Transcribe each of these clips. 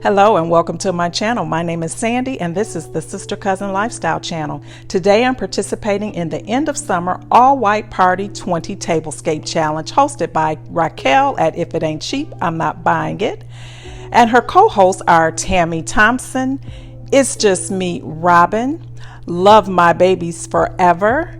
Hello and welcome to my channel. My name is Sandy and this is the Sister Cousin Lifestyle channel. Today I'm participating in the end of summer all white party 20 tablescape challenge hosted by Kell at If It Ain't Cheap, I'm Not Buying It. And her co-hosts are Tammy Thompson, It's Just Me Robin, Love My Babies Forever,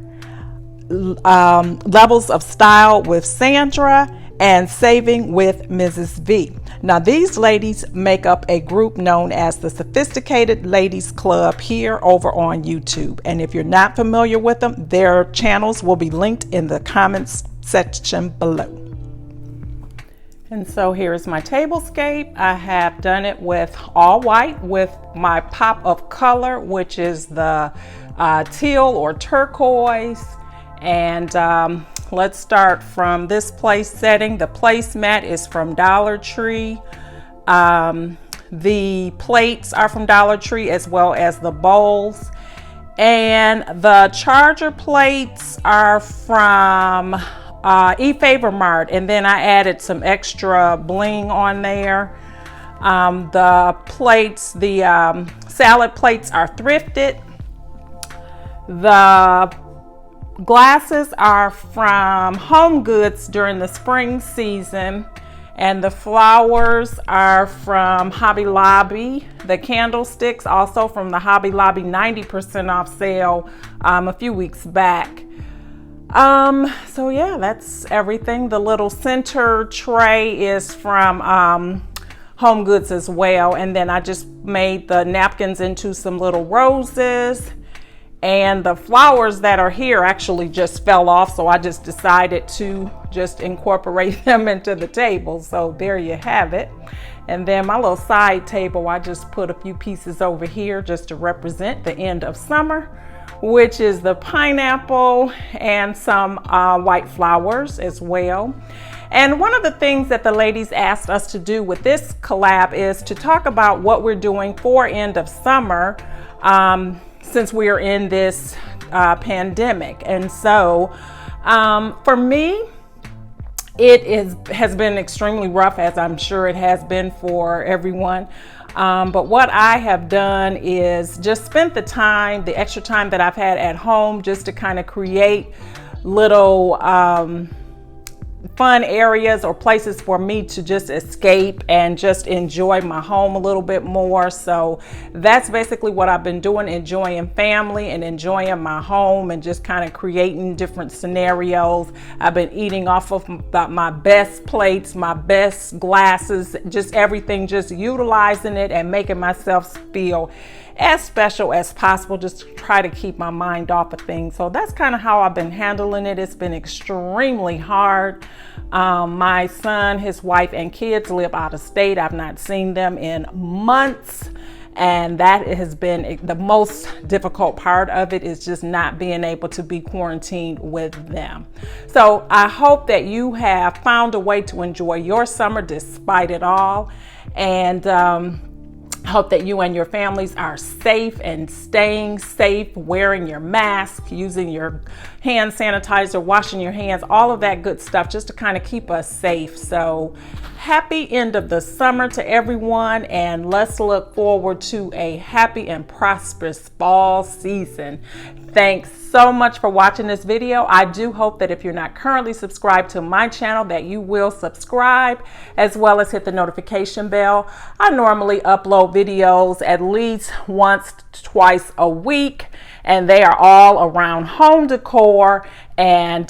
Levels of Style with Sandra, and Saving with Mrs Vee. Now these ladies make up a group known as the Sophisticated Ladies Club here over on YouTube. And if you're not familiar with them, their channels will be linked in the comments section below. And so here's my tablescape. I have done it with all white with my pop of color, which is the teal or turquoise. And let's start from this place setting. The placemat is from Dollar Tree. The plates are from Dollar Tree as well as the bowls. And the charger plates are from eFavor Mart. And then I added some extra bling on there. The plates, the salad plates are thrifted. The glasses are from Home Goods during the spring season, and the flowers are from Hobby Lobby. The candlesticks also from the Hobby Lobby 90% off sale a few weeks back. So yeah, that's everything. The little center tray is from Home Goods as well, and then I just made the napkins into some little roses. And the flowers that are here actually just fell off, so I just decided to just incorporate them into the table. So there you have it. And then my little side table, I just put a few pieces over here just to represent the end of summer, which is the pineapple and some white flowers as well. And one of the things that the ladies asked us to do with this collab is to talk about what we're doing for end of summer. Since we are in this pandemic. And so for me, it has been extremely rough, as I'm sure it has been for everyone. But what I have done is just spent the extra time that I've had at home just to kind of create little fun areas or places for me to just escape and just enjoy my home a little bit more. So that's basically what I've been doing, enjoying family and enjoying my home and just kind of creating different scenarios. I've been eating off of my best plates, my best glasses, just everything, just utilizing it and making myself feel as special as possible, just to try to keep my mind off of things. So that's kind of how I've been handling it. It's been extremely hard. My son, his wife, and kids live out of state. I've not seen them in months. And that has been the most difficult part of it, is just not being able to be quarantined with them. So I hope that you have found a way to enjoy your summer despite it all. And hope that you and your families are safe and staying safe, wearing your mask, using your hand sanitizer, washing your hands, all of that good stuff just to kind of keep us safe. So happy end of the summer to everyone, and let's look forward to a happy and prosperous fall season. Thanks so much for watching this video. I do hope that if you're not currently subscribed to my channel that you will subscribe, as well as hit the notification bell. I normally upload videos at least once, twice a week, and they are all around home decor and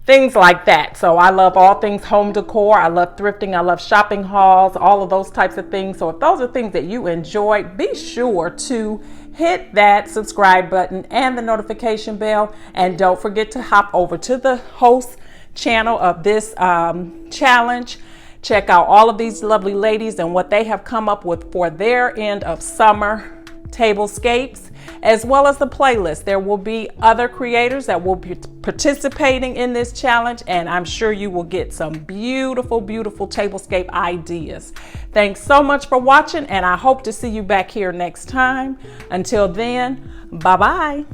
things like that. So I love all things home decor. I love thrifting. I love shopping hauls, all of those types of things. So if those are things that you enjoy, be sure to hit that subscribe button and the notification bell. And don't forget to hop over to the host channel of this challenge. Check out all of these lovely ladies and what they have come up with for their end of summer tablescapes, as well as the playlist. There will be other creators that will be participating in this challenge, and I'm sure you will get some beautiful, beautiful tablescape ideas. Thanks so much for watching, and I hope to see you back here next time. Until then, bye-bye.